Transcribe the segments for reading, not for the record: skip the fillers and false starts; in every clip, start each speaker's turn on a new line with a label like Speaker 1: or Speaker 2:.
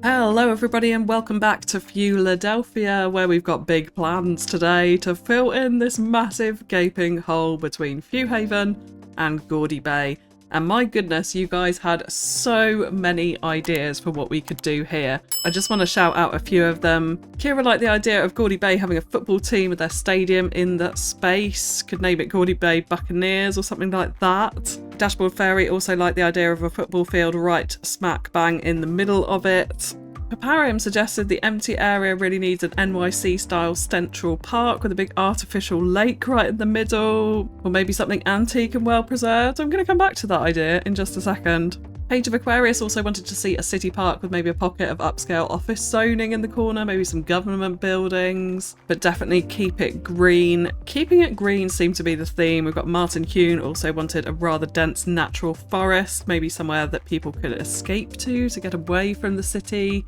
Speaker 1: Hello everybody and welcome back to Fewladelphia, where we've got big plans today to fill in this massive gaping hole between Fewhaven and Gordie Bay. And my goodness, you guys had so many ideas for what we could do here. I just want to shout out a few of them. Kira liked the idea of Gordie Bay having a football team with their stadium in that space. Could name it Gordie Bay Buccaneers or something like that. Dashboard Fairy also liked the idea of a football field right smack bang in the middle of it. Paparium suggested the empty area really needs an NYC style central park with a big artificial lake right in the middle, or maybe something antique and well preserved. I'm going to come back to that idea in just a second. Page of Aquarius also wanted to see a city park with maybe a pocket of upscale office zoning in the corner, maybe some government buildings, but definitely keep it green. Keeping it green seemed to be the theme. We've got Martin Hune also wanted a rather dense natural forest, maybe somewhere that people could escape to get away from the city.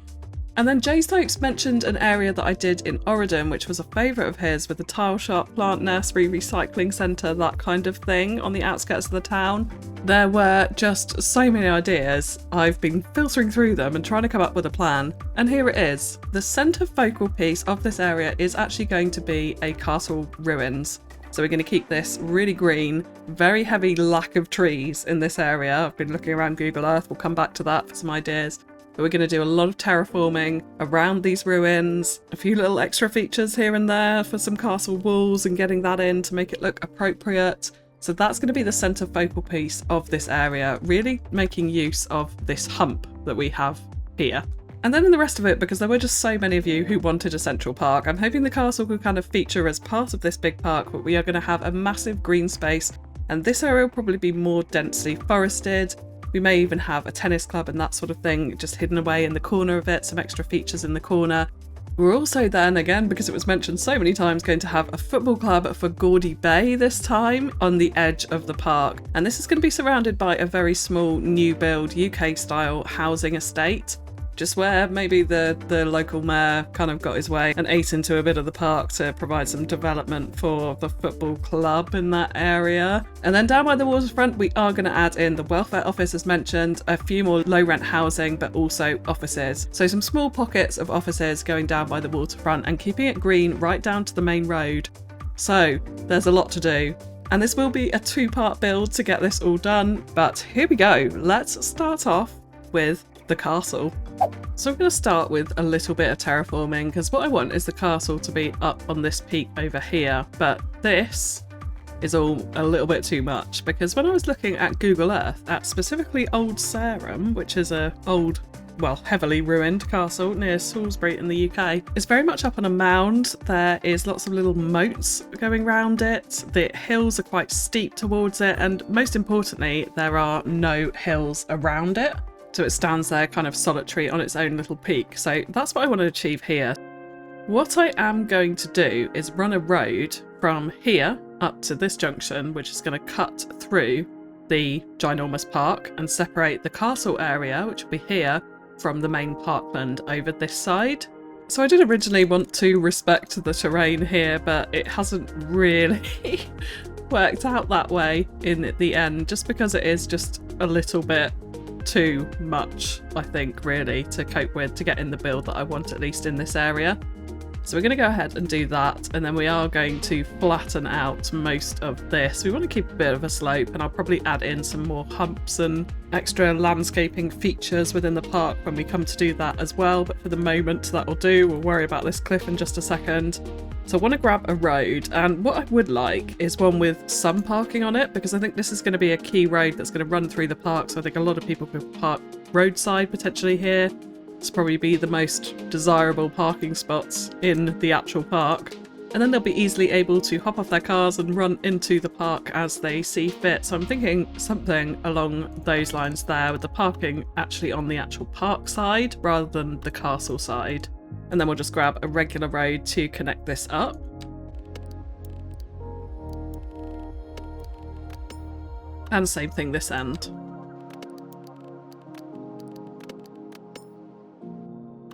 Speaker 1: And then Jay Stokes mentioned an area that I did in Oregon, which was a favourite of his, with the tile shop, plant nursery, recycling centre, that kind of thing on the outskirts of the town. There were just so many ideas. I've been filtering through them and trying to come up with a plan. And here it is. The centre focal piece of this area is actually going to be a castle ruins. So we're going to keep this really green, very heavy lack of trees in this area. I've been looking around Google Earth. We'll come back to that for some ideas. But we're going to do a lot of terraforming around these ruins, a few little extra features here and there for some castle walls and getting that in to make it look appropriate. So that's going to be the centre focal piece of this area, really making use of this hump that we have here. And then in the rest of it, because there were just so many of you who wanted a central park, I'm hoping the castle could kind of feature as part of this big park, but we are going to have a massive green space, and this area will probably be more densely forested. We may even have a tennis club and that sort of thing just hidden away in the corner of it, some extra features in the corner. We're also then, again, because it was mentioned so many times, going to have a football club for Gordie Bay this time on the edge of the park. And this is going to be surrounded by a very small new build UK style housing estate. Just where maybe the local mayor kind of got his way and ate into a bit of the park to provide some development for the football club in that area. And then down by the waterfront, we are going to add in the welfare office as mentioned, a few more low rent housing, but also offices. So some small pockets of offices going down by the waterfront and keeping it green right down to the main road. So there's a lot to do. And this will be a two-part build to get this all done. But here we go. Let's start off with the castle. So I'm going to start with a little bit of terraforming, because what I want is the castle to be up on this peak over here, but this is all a little bit too much, because when I was looking at Google Earth at specifically Old Sarum, which is a old, well, heavily ruined castle near Salisbury in the UK, it's very much up on a mound. There is lots of little moats going around it. The hills are quite steep towards it, and most importantly, there are no hills around it. So it stands there kind of solitary on its own little peak. So that's what I want to achieve here. What I am going to do is run a road from here up to this junction, which is going to cut through the ginormous park and separate the castle area, which will be here, from the main parkland over this side. So I did originally want to respect the terrain here, but it hasn't really worked out that way in the end, just because it is just a little bit too much, I think, really, to cope with, to get in the build that I want, at least in this area. So we're going to go ahead and do that, and then we are going to flatten out most of this. We want to keep a bit of a slope, and I'll probably add in some more humps and extra landscaping features within the park when we come to do that as well, but for the moment that will do. We'll worry about this cliff in just a second. So I want to grab a road, and what I would like is one with some parking on it, because I think this is going to be a key road that's going to run through the park, so I think a lot of people could park roadside potentially here. It's probably be the most desirable parking spots in the actual park. And then they'll be easily able to hop off their cars and run into the park as they see fit. So I'm thinking something along those lines there, with the parking actually on the actual park side rather than the castle side. And then we'll just grab a regular road to connect this up. And same thing this end.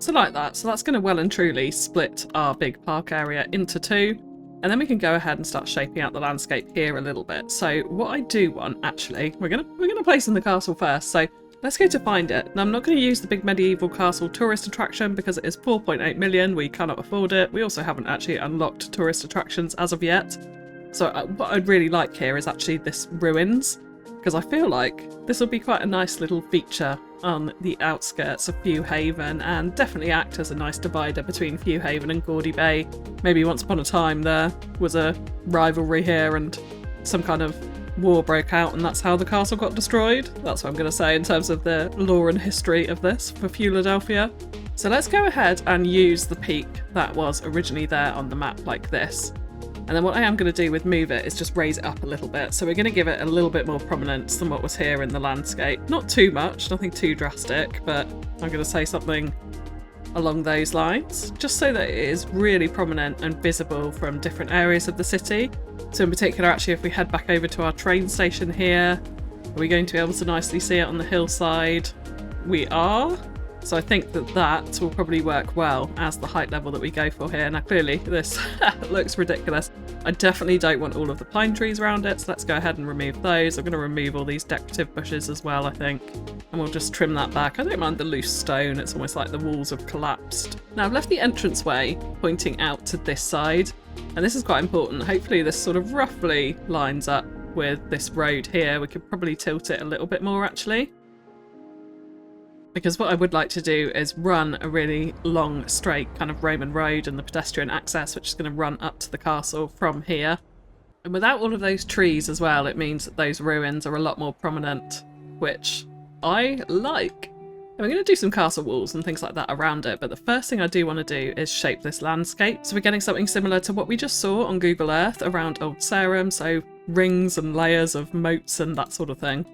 Speaker 1: So like that. So that's going to well and truly split our big park area into two. And then we can go ahead and start shaping out the landscape here a little bit. So what I do want, actually, we're gonna place in the castle first. So let's go to find it. Now, I'm not going to use the big medieval castle tourist attraction because it is 4.8 million. We cannot afford it. We also haven't actually unlocked tourist attractions as of yet. So what I'd really like here is actually this ruins, because I feel like this will be quite a nice little feature on the outskirts of Fewhaven and definitely act as a nice divider between Fewhaven and Gordie Bay. Maybe once upon a time there was a rivalry here and some kind of war broke out and that's how the castle got destroyed. That's what I'm going to say in terms of the lore and history of this for Fewladelphia. So let's go ahead and use the peak that was originally there on the map like this. And then what I am going to do with move it is just raise it up a little bit. So we're going to give it a little bit more prominence than what was here in the landscape. Not too much, nothing too drastic, but I'm going to say something along those lines, just so that it is really prominent and visible from different areas of the city. So in particular, actually, if we head back over to our train station here, are we going to be able to nicely see it on the hillside? We are. So I think that that will probably work well as the height level that we go for here. Now clearly this looks ridiculous. I definitely don't want all of the pine trees around it, so let's go ahead and remove those. I'm going to remove all these decorative bushes as well, I think. And we'll just trim that back. I don't mind the loose stone, it's almost like the walls have collapsed. Now I've left the entranceway pointing out to this side, and this is quite important. Hopefully this sort of roughly lines up with this road here. We could probably tilt it a little bit more actually, because what I would like to do is run a really long straight kind of Roman road and the pedestrian access, which is going to run up to the castle from here. And without all of those trees as well, it means that those ruins are a lot more prominent, which I like. And we're going to do some castle walls and things like that around it, but the first thing I do want to do is shape this landscape. So we're getting something similar to what we just saw on Google Earth around Old Sarum, so rings and layers of moats and that sort of thing.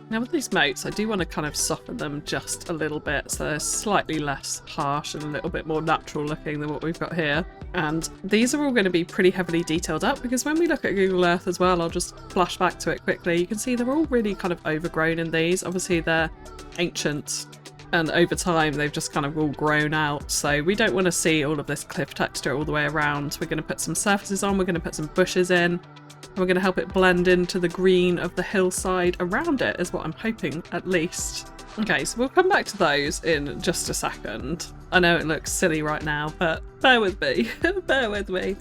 Speaker 1: Now with these moats, I do want to kind of soften them just a little bit so they're slightly less harsh and a little bit more natural looking than what we've got here. And these are all going to be pretty heavily detailed up because when we look at Google Earth as well, I'll just flash back to it quickly, you can see they're all really kind of overgrown in these. Obviously they're ancient and over time they've just kind of all grown out, so we don't want to see all of this cliff texture all the way around. We're going to put some surfaces on, we're going to put some bushes in, and we're going to help it blend into the green of the hillside around it, is what I'm hoping at least. Okay, so we'll come back to those in just a second. I know it looks silly right now, but bear with me, bear with me.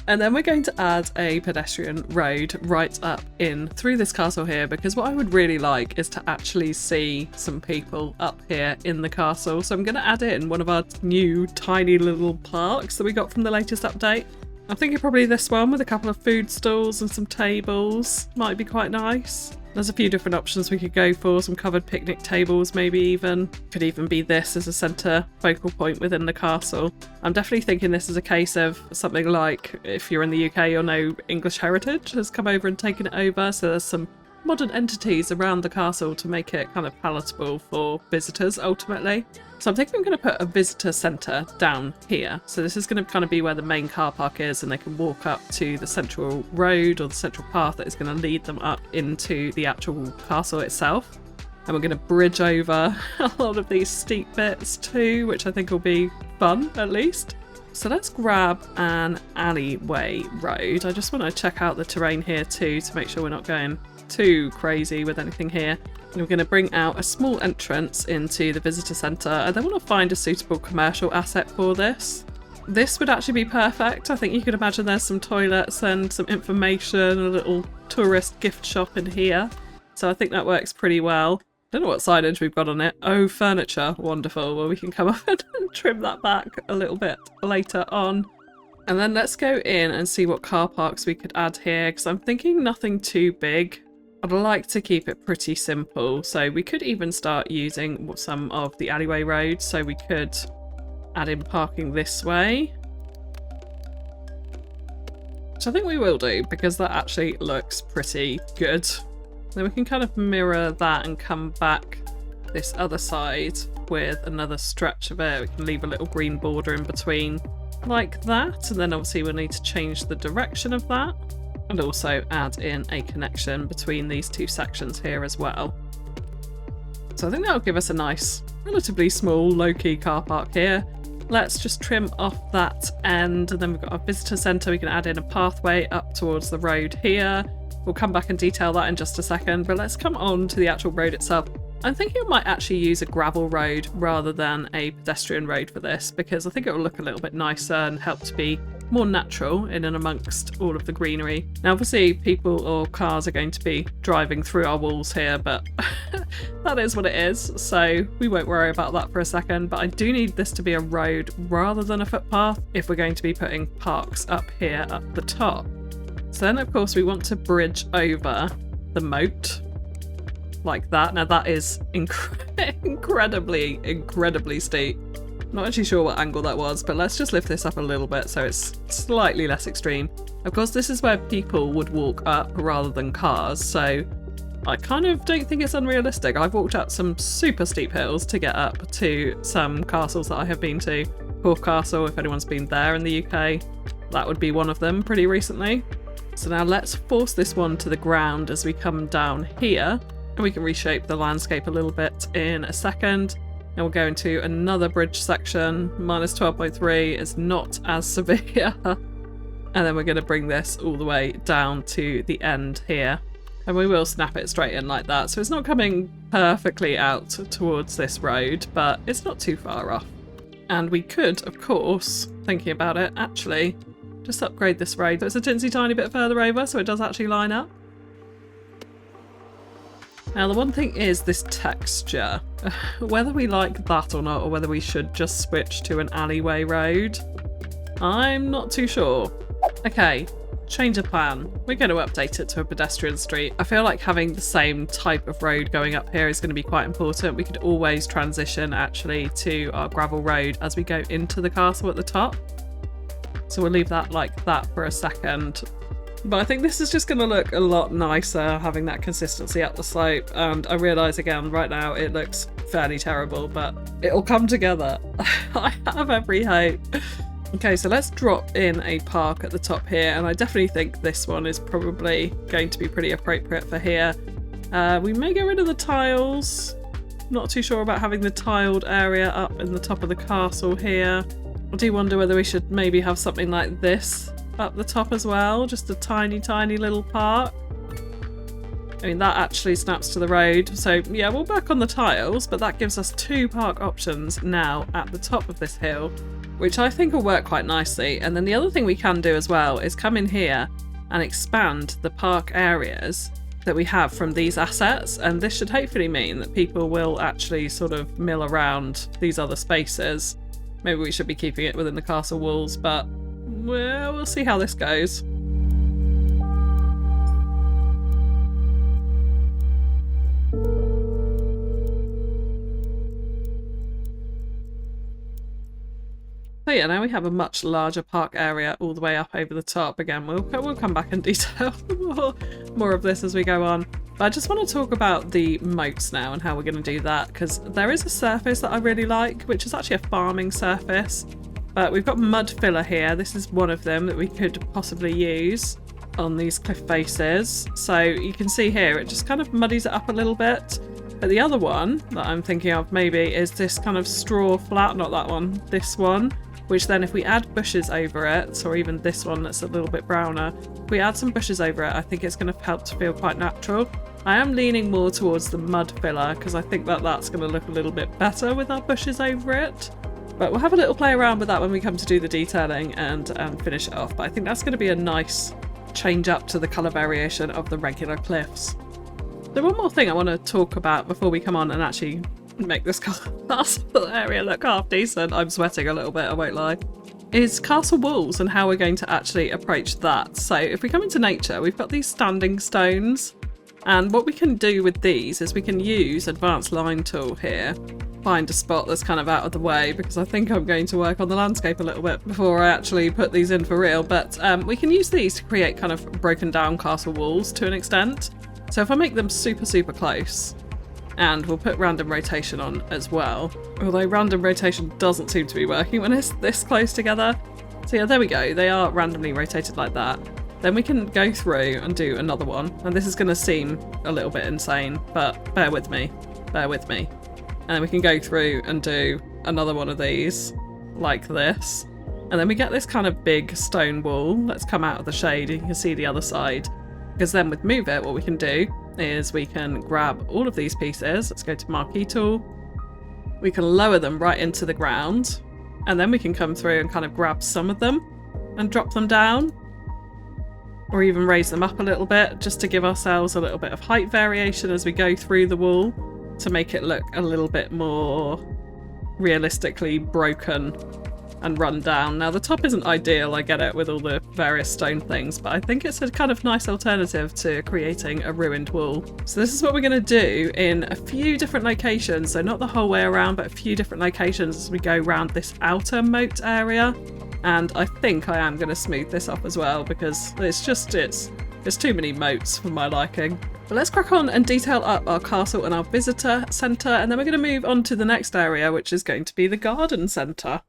Speaker 1: And then we're going to add a pedestrian road right up in through this castle here, because what I would really like is to actually see some people up here in the castle. So I'm going to add it in one of our new tiny little parks that we got from the latest update. I'm thinking probably this one with a couple of food stalls and some tables might be quite nice. There's a few different options we could go for, some covered picnic tables maybe even. Could even be this as a centre focal point within the castle. I'm definitely thinking this is a case of something like, if you're in the UK you'll know English Heritage has come over and taken it over, so there's some modern entities around the castle to make it kind of palatable for visitors ultimately. So I'm thinking I'm going to put a visitor centre down here. So this is going to kind of be where the main car park is, and they can walk up to the central road or the central path that is going to lead them up into the actual castle itself. And we're going to bridge over a lot of these steep bits too, which I think will be fun at least. So let's grab an alleyway road. I just want to check out the terrain here too to make sure we're not going too crazy with anything here. And we're going to bring out a small entrance into the visitor centre, and then want to find a suitable commercial asset for this. This would actually be perfect. I think you could imagine there's some toilets and some information, a little tourist gift shop in here. So I think that works pretty well. Don't know what signage we've got on it. Oh, furniture. Wonderful. Well, we can come up and trim that back a little bit later on. And then let's go in and see what car parks we could add here, because I'm thinking nothing too big. I'd like to keep it pretty simple. So we could even start using some of the alleyway roads. So we could add in parking this way, which I think we will do because that actually looks pretty good. Then we can kind of mirror that and come back this other side with another stretch of it. We can leave a little green border in between like that. And then obviously we'll need to change the direction of that and also add in a connection between these two sections here as well. So I think that'll give us a nice, relatively small, low-key car park here. Let's just trim off that end, and then we've got our visitor centre. We can add in a pathway up towards the road here. We'll come back and detail that in just a second, but let's come on to the actual road itself. I'm thinking I might actually use a gravel road rather than a pedestrian road for this, because I think it will look a little bit nicer and help to be more natural in and amongst all of the greenery. Now obviously people or cars are going to be driving through our walls here, but that is what it is, so we won't worry about that for a second. But I do need this to be a road rather than a footpath if we're going to be putting parks up here at the top. So then of course we want to bridge over the moat like that. Now that is incredibly steep. Not actually sure what angle that was, but let's just lift this up a little bit so it's slightly less extreme. Of course this is where people would walk up rather than cars, so I kind of don't think it's unrealistic. I've walked up some super steep hills to get up to some castles that I have been to. Corfe Castle, if anyone's been there in the UK, that would be one of them pretty recently. So now let's force this one to the ground as we come down here, and we can reshape the landscape a little bit in a second. And we'll go into another bridge section. Minus 12.3 is not as severe. And then we're going to bring this all the way down to the end here. And we will snap it straight in like that. So it's not coming perfectly out towards this road, but it's not too far off. And we could, of course, thinking about it, actually just upgrade this road. So it's a tinsy tiny bit further over, so it does actually line up. Now the one thing is this texture. Whether we like that or not, or whether we should just switch to an alleyway road, I'm not too sure. Okay, change of plan. We're going to update it to a pedestrian street. I feel like having the same type of road going up here is going to be quite important. We could always transition actually to our gravel road as we go into the castle at the top. So we'll leave that like that for a second. But I think this is just going to look a lot nicer having that consistency up the slope, and I realise again right now it looks fairly terrible, but it'll come together. I have every hope. Okay, so let's drop in a park at the top here, and I definitely think this one is probably going to be pretty appropriate for here. We may get rid of the tiles. Not too sure about having the tiled area up in the top of the castle here. I do wonder whether we should maybe have something like this up the top as well, just a tiny little park. I mean that actually snaps to the road, so yeah, we'll back on the tiles, but that gives us two park options now at the top of this hill, which I think will work quite nicely. And then the other thing we can do as well is come in here and expand the park areas that we have from these assets, and this should hopefully mean that people will actually sort of mill around these other spaces. Maybe we should be keeping it within the castle walls, but well, we'll see how this goes. So yeah, now we have a much larger park area all the way up over the top. Again, we'll come back and detail more of this as we go on. But I just want to talk about the moats now and how we're going to do that, because there is a surface that I really like, which is actually a farming surface. But we've got mud filler here. This is one of them that we could possibly use on these cliff faces. So you can see here, it just kind of muddies it up a little bit. But the other one that I'm thinking of maybe is this kind of straw flat, not that one, this one, which then if we add bushes over it, or even this one that's a little bit browner, if we add some bushes over it, I think it's going to help to feel quite natural. I am leaning more towards the mud filler because I think that that's going to look a little bit better with our bushes over it. But we'll have a little play around with that when we come to do the detailing and finish it off. But I think that's going to be a nice change up to the colour variation of the regular cliffs. So one more thing I want to talk about before we come on and actually make this castle area look half decent, I'm sweating a little bit, I won't lie, is castle walls and how we're going to actually approach that. So if we come into nature, we've got these standing stones, and what we can do with these is we can use advanced line tool here, find a spot that's kind of out of the way, because I think I'm going to work on the landscape a little bit before I actually put these in for real, but we can use these to create kind of broken down castle walls to an extent. So if I make them super, super close, and we'll put random rotation on as well, although random rotation doesn't seem to be working when it's this close together. So yeah, there we go, they are randomly rotated like that. Then we can go through and do another one, and this is going to seem a little bit insane, but bear with me, bear with me. And then we can go through and do another one of these, like this. And then we get this kind of big stone wall that's come out of the shade, and you can see the other side. Because then with Move It, what we can do is we can grab all of these pieces. Let's go to Marquee Tool. We can lower them right into the ground, and then we can come through and kind of grab some of them and drop them down, or even raise them up a little bit, just to give ourselves a little bit of height variation as we go through the wall, to make it look a little bit more realistically broken and run down. Now the top isn't ideal, I get it, with all the various stone things, but I think it's a kind of nice alternative to creating a ruined wall. So this is what we're going to do in a few different locations, so not the whole way around, but a few different locations as we go around this outer moat area. And I think I am going to smooth this up as well, because it's too many moats for my liking. But let's crack on and detail up our castle and our visitor centre, and then we're going to move on to the next area, which is going to be the garden centre.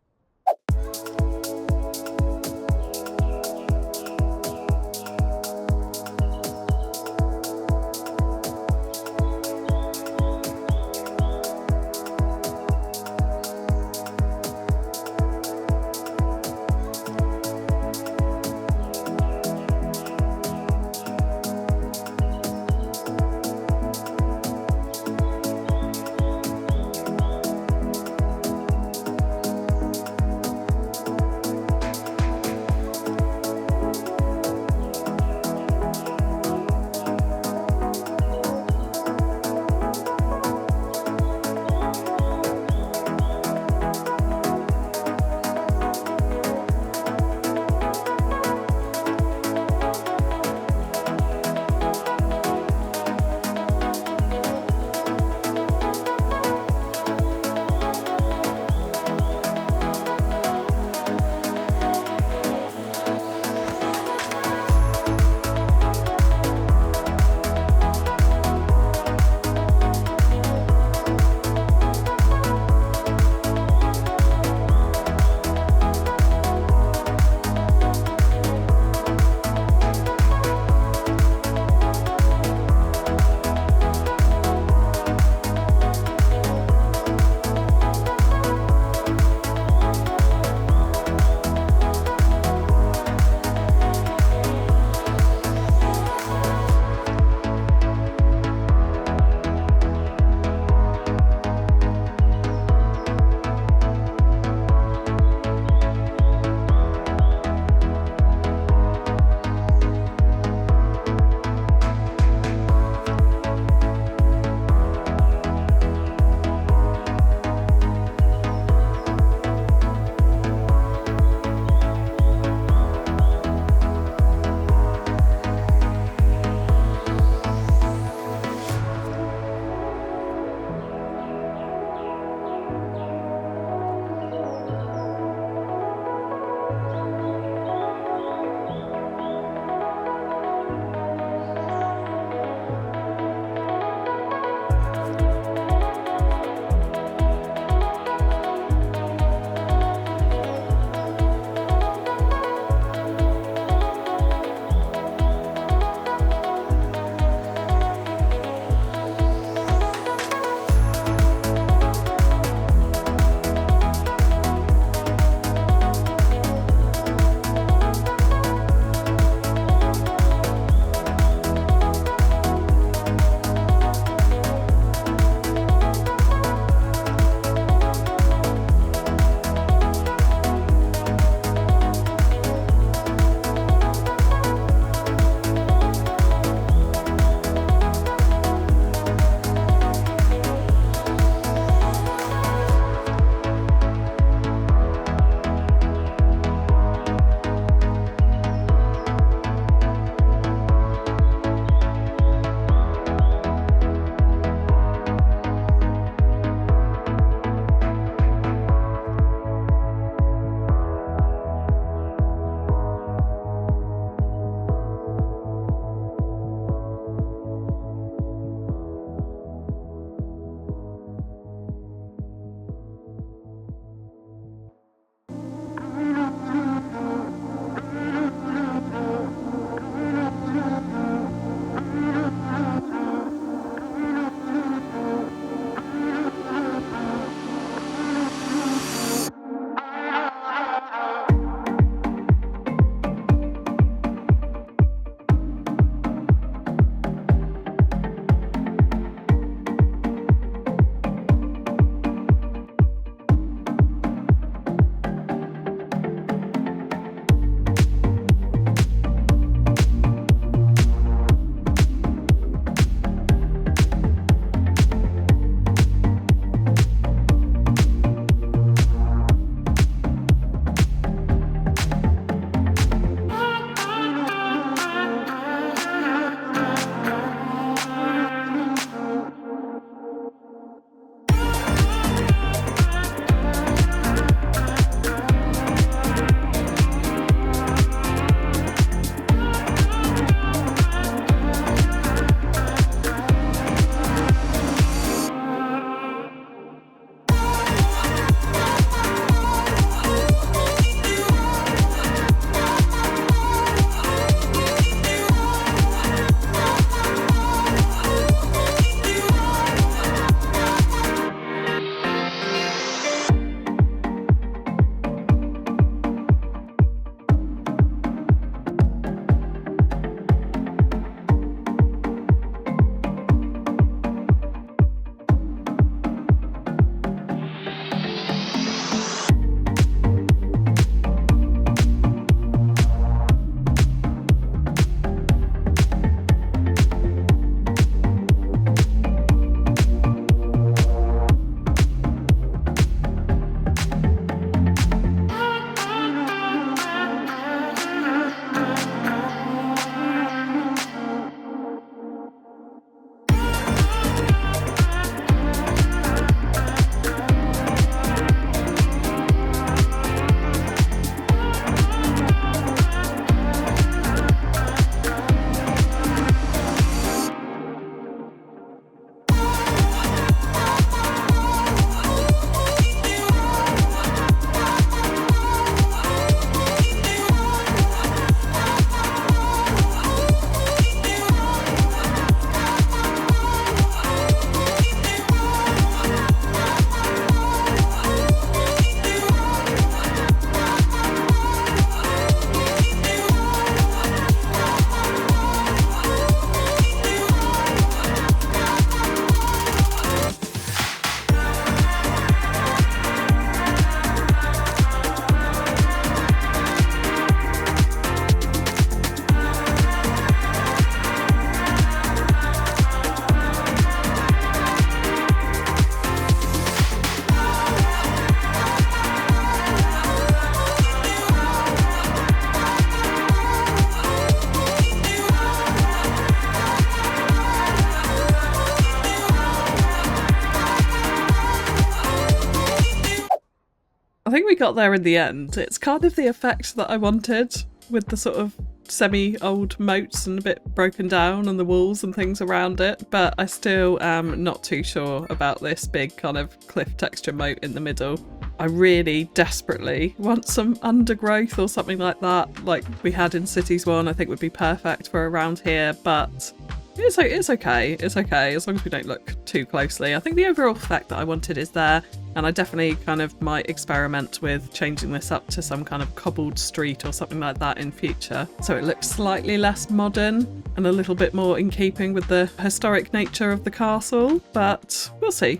Speaker 1: got there in the end. It's kind of the effect that I wanted, with the sort of semi-old moats and a bit broken down and the walls and things around it, but I still am not too sure about this big kind of cliff texture moat in the middle. I really desperately want some undergrowth or something like that, like we had in Cities 1. I think would be perfect for around here, but it's okay. It's okay as long as we don't look too closely. I think the overall effect that I wanted is there, and I definitely kind of might experiment with changing this up to some kind of cobbled street or something like that in future, so it looks slightly less modern and a little bit more in keeping with the historic nature of the castle, but we'll see.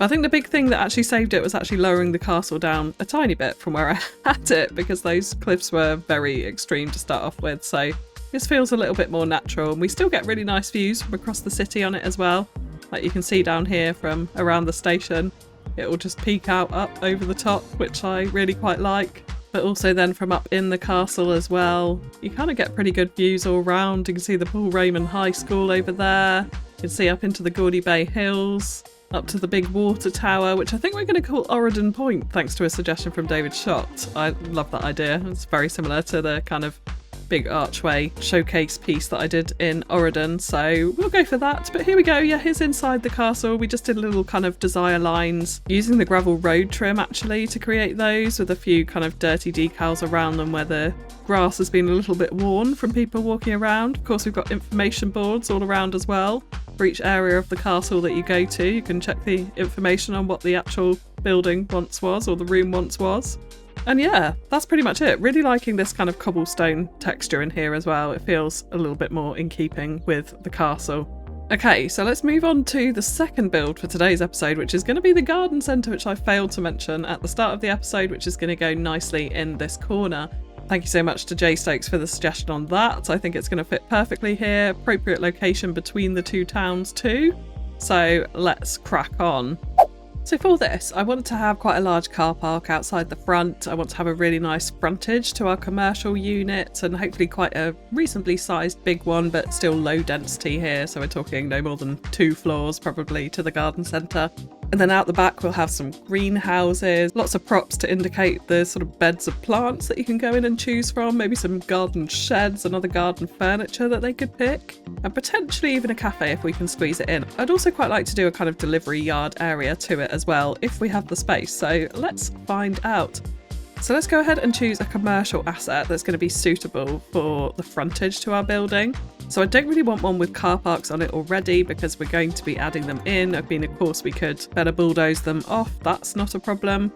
Speaker 1: I think the big thing that actually saved it was actually lowering the castle down a tiny bit from where I had it, because those cliffs were very extreme to start off with, so this feels a little bit more natural, and we still get really nice views from across the city on it as well. Like you can see down here from around the station, it will just peek out up over the top, which I really quite like. But also then from up in the castle as well, you kind of get pretty good views all around. You can see the Paul Raymond High School over there. You can see up into the Gordie Bay Hills, up to the big water tower, which I think we're going to call Oregon Point, thanks to a suggestion from David Schott. I love that idea. It's very similar to the kind of big archway showcase piece that I did in Oregon, so we'll go for that. But here we go. Yeah, here's inside the castle. We just did little kind of desire lines using the gravel road trim actually to create those, with a few kind of dirty decals around them where the grass has been a little bit worn from people walking around. Of course, we've got information boards all around as well. For each area of the castle that you go to, you can check the information on what the actual building once was, or the room once was. And yeah, that's pretty much it. Really liking this kind of cobblestone texture in here as well. It feels a little bit more in keeping with the castle. Okay, so let's move on to the second build for today's episode, which is going to be the garden centre, which I failed to mention at the start of the episode, which is going to go nicely in this corner. Thank you so much to Jay Stokes for the suggestion on that. I think it's going to fit perfectly here. Appropriate location between the two towns too. So let's crack on. So for this, I want to have quite a large car park outside the front. I want to have a really nice frontage to our commercial unit, and hopefully quite a reasonably sized big one, but still low density here. So we're talking no more than 2 floors probably to the garden centre. And then out the back we'll have some greenhouses, lots of props to indicate the sort of beds of plants that you can go in and choose from, maybe some garden sheds and other garden furniture that they could pick, and potentially even a cafe if we can squeeze it in. I'd also quite like to do a kind of delivery yard area to it as well if we have the space, so let's find out. So let's go ahead and choose a commercial asset that's going to be suitable for the frontage to our building. So I don't really want one with car parks on it already, because we're going to be adding them in. I mean, of course we could better bulldoze them off, that's not a problem.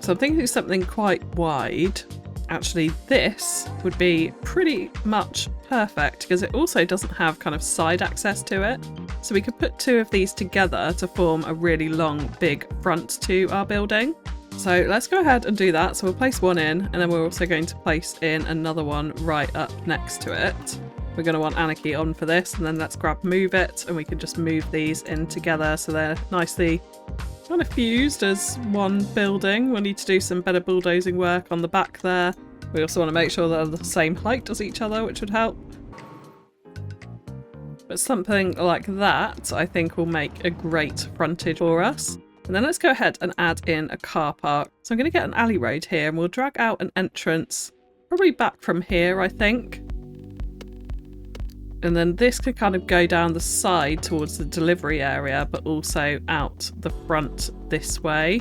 Speaker 1: So I'm thinking of something quite wide. Actually, this would be pretty much perfect because it also doesn't have kind of side access to it. So we could put 2 of these together to form a really long, big front to our building. So let's go ahead and do that. So we'll place one in, and then we're also going to place in another one right up next to it. We're going to want Anarchy on for this, and then let's grab move it, and we can just move these in together so they're nicely kind of fused as one building. We'll need to do some better bulldozing work on the back there. We also want to make sure they're the same height as each other, which would help. But something like that I think will make a great frontage for us. And then let's go ahead and add in a car park. So I'm going to get an alley road here, and we'll drag out an entrance, probably back from here, I think. And then this could kind of go down the side towards the delivery area, but also out the front this way.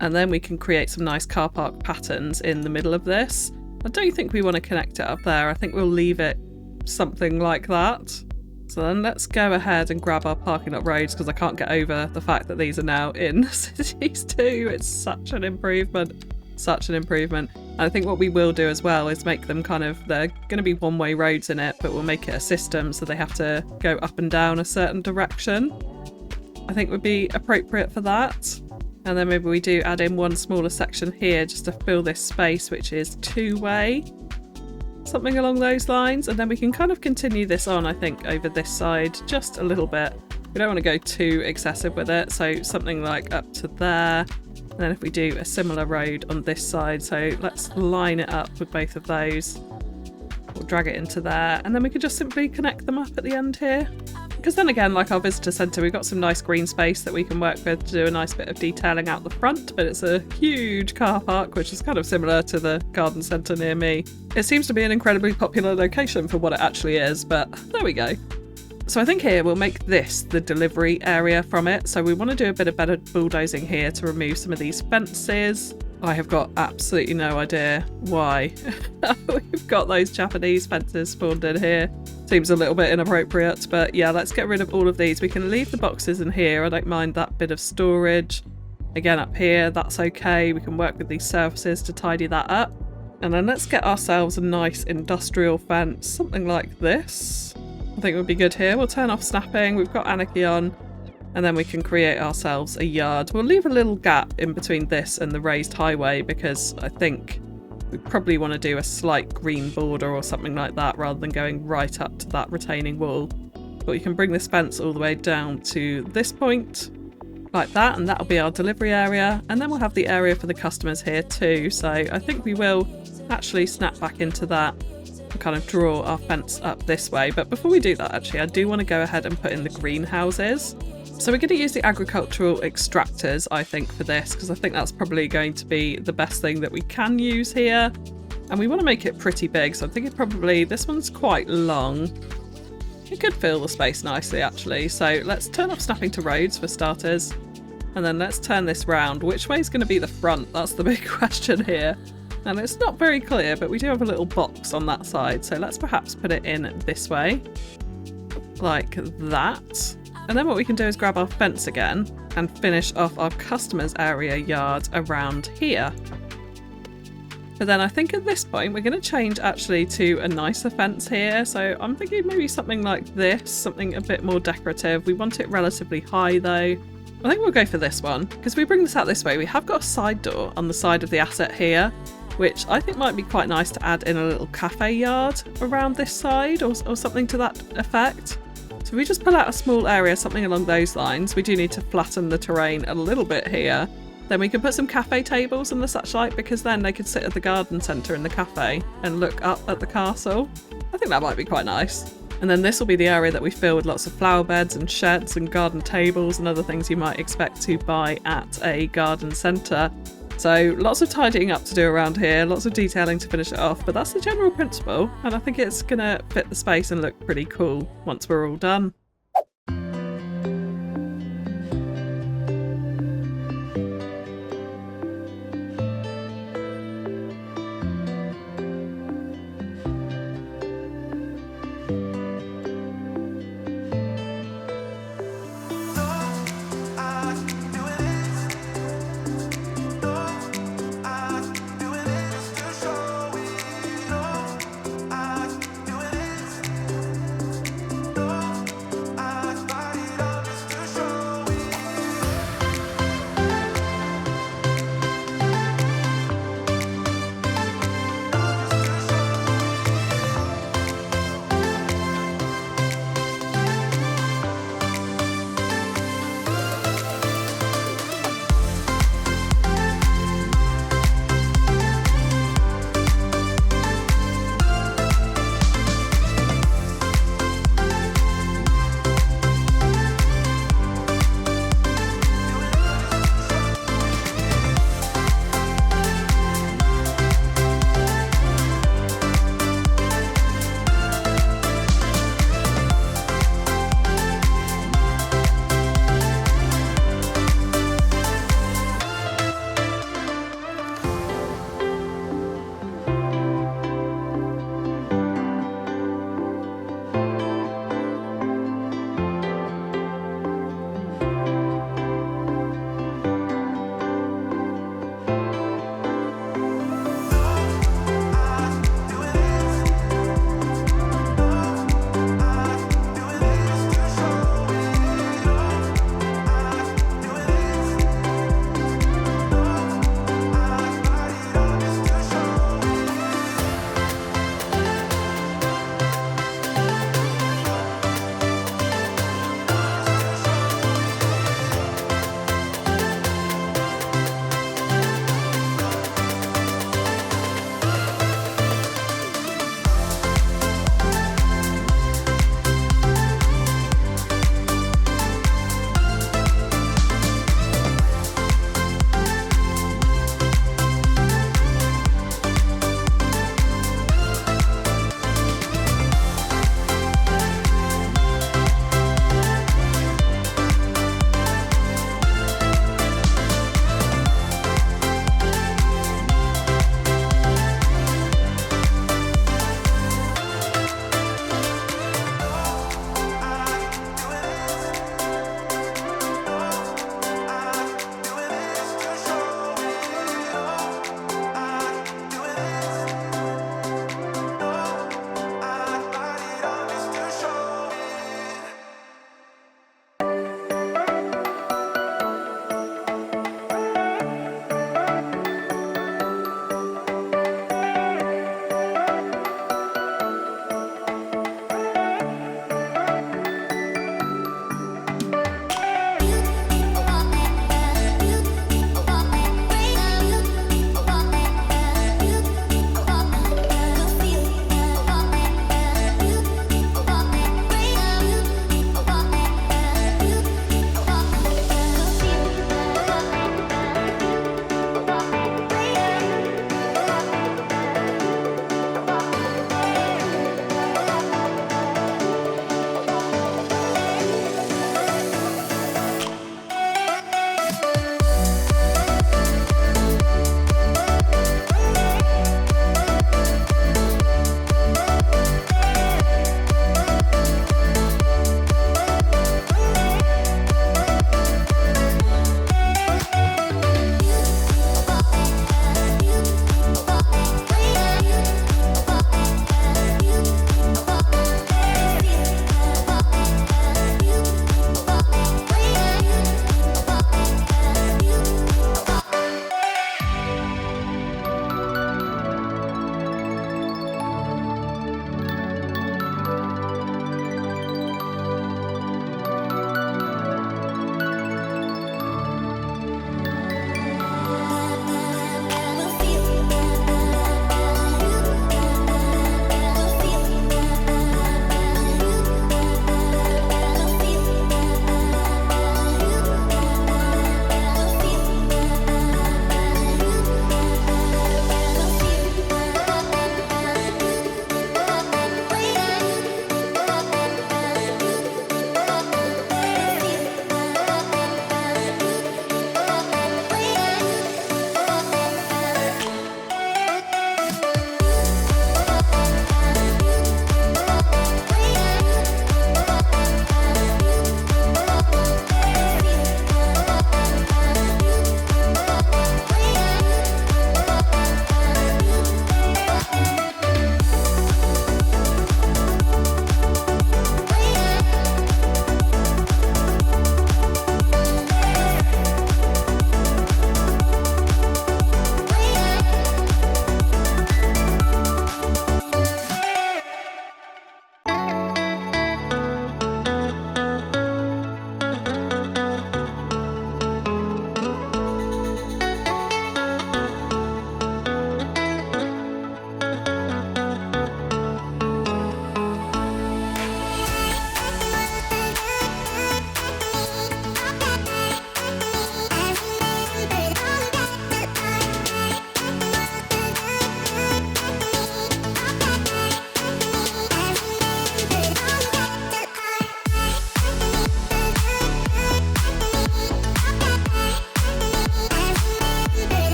Speaker 1: And then we can create some nice car park patterns in the middle of this. I don't think we want to connect it up there. I think we'll leave it something like that. So then let's go ahead and grab our parking lot roads, because I can't get over the fact that these are now in Cities 2. It's such an improvement. Such an improvement. And I think what we will do as well is make them kind of, they're going to be one-way roads in it, but we'll make it a system so they have to go up and down a certain direction. I think would be appropriate for that. And then maybe we do add in one smaller section here just to fill this space, which is 2-way. Something along those lines, and then we can kind of continue this on, I think, over this side just a little bit. We don't want to go too excessive with it, so something like up to there. And then if we do a similar road on this side, so let's line it up with both of those. We'll drag it into there, and then we can just simply connect them up at the end here. Because then again, like our visitor centre, we've got some nice green space that we can work with to do a nice bit of detailing out the front, but it's a huge car park, which is kind of similar to the garden centre near me. It seems to be an incredibly popular location for what it actually is, but there we go. So I think here we'll make this the delivery area from it. So we want to do a bit of better bulldozing here to remove some of these fences. I have got absolutely no idea why we've got those Japanese fences spawned in here. Seems a little bit inappropriate, but yeah, let's get rid of all of these. We can leave the boxes in here. I don't mind that bit of storage. Again, up here, that's okay. We can work with these surfaces to tidy that up. And then let's get ourselves a nice industrial fence, something like this. I think would be good here. We'll turn off snapping. We've got Anarchy on. And then we can create ourselves a yard. We'll leave a little gap in between this and the raised highway because I think we probably want to do a slight green border or something like that rather than going right up to that retaining wall. But we can bring this fence all the way down to this point like that, and that'll be our delivery area. And then we'll have the area for the customers here too. So I think we will actually snap back into that and kind of draw our fence up this way. But before we do that, actually, I do want to go ahead and put in the greenhouses. So we're going to use the agricultural extractors, I think, for this, because I think that's probably going to be the best thing that we can use here. And we want to make it pretty big, so I'm thinking probably this one's quite long. It could fill the space nicely, actually. So let's turn off snapping to roads for starters. And then let's turn this round. Which way is going to be the front? That's the big question here. And it's not very clear, but we do have a little box on that side. So let's perhaps put it in this way, like that. And then what we can do is grab our fence again and finish off our customers area yard around here. But then I think at this point we're going to change actually to a nicer fence here. So I'm thinking maybe something like this, something a bit more decorative. We want it relatively high though. I think we'll go for this one because if we bring this out this way, we have got a side door on the side of the asset here, which I think might be quite nice to add in a little cafe yard around this side or something to that effect. So if we just pull out a small area, something along those lines, we do need to flatten the terrain a little bit here. Then we can put some cafe tables and the such like, because then they could sit at the garden centre in the cafe and look up at the castle. I think that might be quite nice. And then this will be the area that we fill with lots of flower beds and sheds and garden tables and other things you might expect to buy at a garden centre. So lots of tidying up to do around here, lots of detailing to finish it off, but that's the general principle, and I think it's going to fit the space and look pretty cool once we're all done.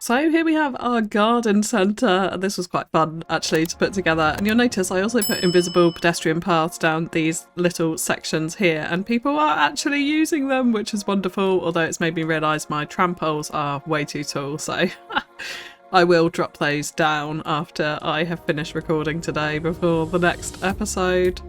Speaker 1: So here we have our garden centre, and this was quite fun actually to put together. And you'll notice I also put invisible pedestrian paths down these little sections here, and people are actually using them, which is wonderful, although it's made me realise my tram poles are way too tall, so I will drop those down after I have finished recording today before the next episode.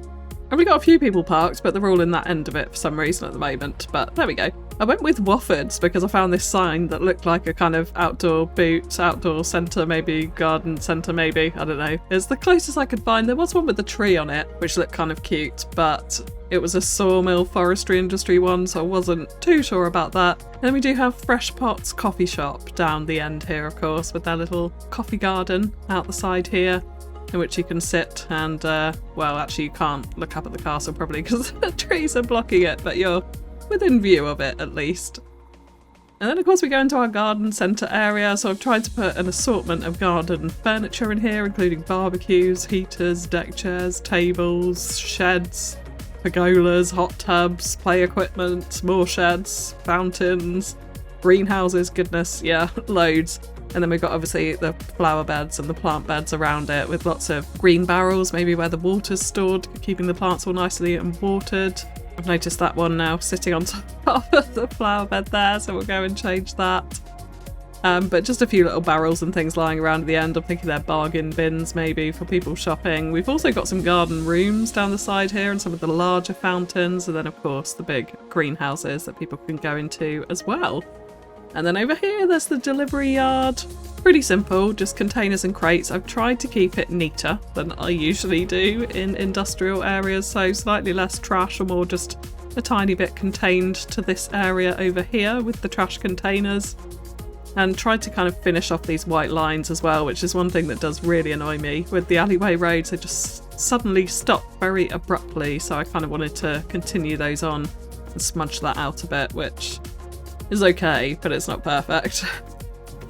Speaker 1: And we got a few people parked, but they're all in that end of it for some reason at the moment, but there we go. I went with Wofford's because I found this sign that looked like a kind of outdoor boots, outdoor centre maybe, garden centre maybe, I don't know. It's the closest I could find. There was one with a tree on it, which looked kind of cute, but it was a sawmill forestry industry one, so I wasn't too sure about that. And then we do have Fresh Pots Coffee Shop down the end here, of course, with their little coffee garden out the side here, in which you can sit and, well, actually you can't look up at the castle probably because the trees are blocking it, but you're within view of it at least. And then of course we go into our garden centre area, so I've tried to put an assortment of garden furniture in here, including barbecues, heaters, deck chairs, tables, sheds, pergolas, hot tubs, play equipment, more sheds, fountains, greenhouses, goodness, yeah, loads. And then we've got obviously the flower beds and the plant beds around it with lots of green barrels, maybe where the water's stored, keeping the plants all nicely and watered. I've noticed that one now sitting on top of the flower bed there, so we'll go and change that. But just a few little barrels and things lying around at the end. I'm thinking they're bargain bins maybe for people shopping. We've also got some garden rooms down the side here and some of the larger fountains, and then of course the big greenhouses that people can go into as well. And then over here there's the delivery yard. Pretty simple, just containers and crates. I've tried to keep it neater than I usually do in industrial areas, so slightly less trash or more just a tiny bit contained to this area over here with the trash containers. And tried to kind of finish off these white lines as well, which is one thing that does really annoy me with the alleyway roads. They just suddenly stop very abruptly, so I kind of wanted to continue those on and smudge that out a bit, which is okay, but it's not perfect.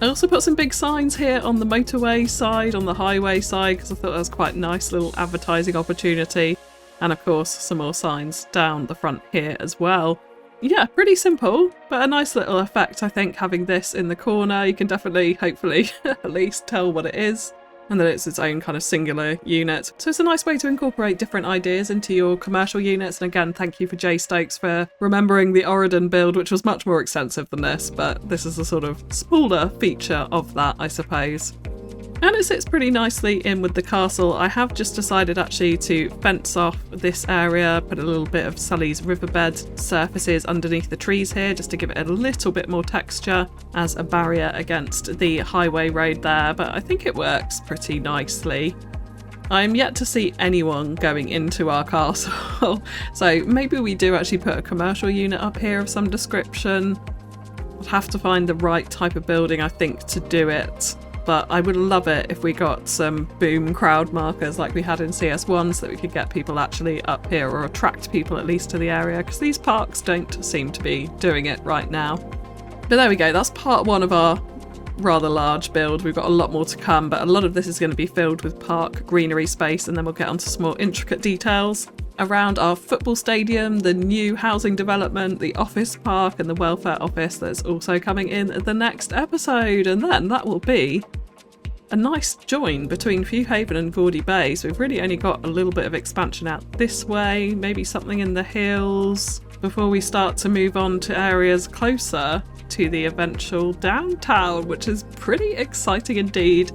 Speaker 1: I also put some big signs here on the motorway side, on the highway side, because I thought that was quite a nice little advertising opportunity. And of course, some more signs down the front here as well. Yeah, pretty simple, but a nice little effect, I think, having this in the corner. You can definitely, hopefully, at least tell what it is, and that it's its own kind of singular unit. So it's a nice way to incorporate different ideas into your commercial units. And again, thank you for Jay Stokes for remembering the Oregon build, which was much more extensive than this, but this is a sort of smaller feature of that, I suppose. And it sits pretty nicely in with the castle. I have just decided actually to fence off this area, put a little bit of Sully's riverbed surfaces underneath the trees here just to give it a little bit more texture as a barrier against the highway road there, but I think it works pretty nicely. I'm yet to see anyone going into our castle, so maybe we do actually put a commercial unit up here of some description. I'd have to find the right type of building, I think, to do it. But I would love it if we got some boom crowd markers like we had in CS1 so that we could get people actually up here, or attract people at least to the area, because these parks don't seem to be doing it right now. But there we go, that's part one of our rather large build. We've got a lot more to come, but a lot of this is going to be filled with park greenery space, and then we'll get onto some more intricate details around our football stadium, the new housing development, the office park and the welfare office that's also coming in the next episode. And then that will be a nice join between Fewhaven and Gordie Bay, so we've really only got a little bit of expansion out this way, maybe something in the hills, before we start to move on to areas closer to the eventual downtown, which is pretty exciting indeed.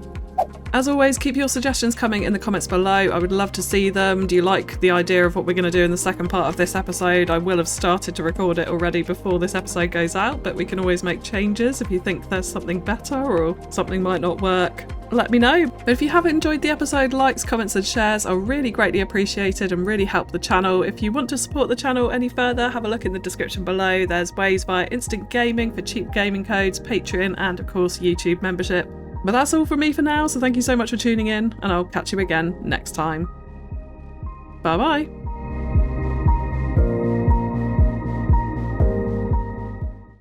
Speaker 1: As always, keep your suggestions coming in the comments below. I would love to see them. Do you like the idea of what we're going to do in the second part of this episode? I will have started to record it already before this episode goes out, but we can always make changes if you think there's something better or something might not work. Let me know. But if you have enjoyed the episode, likes, comments and shares are really greatly appreciated and really help the channel. If you want to support the channel any further, have a look in the description below. There's ways via Instant Gaming for cheap gaming codes, Patreon and of course YouTube membership. But that's all from me for now, so thank you so much for tuning in, and I'll catch you again next time. Bye bye!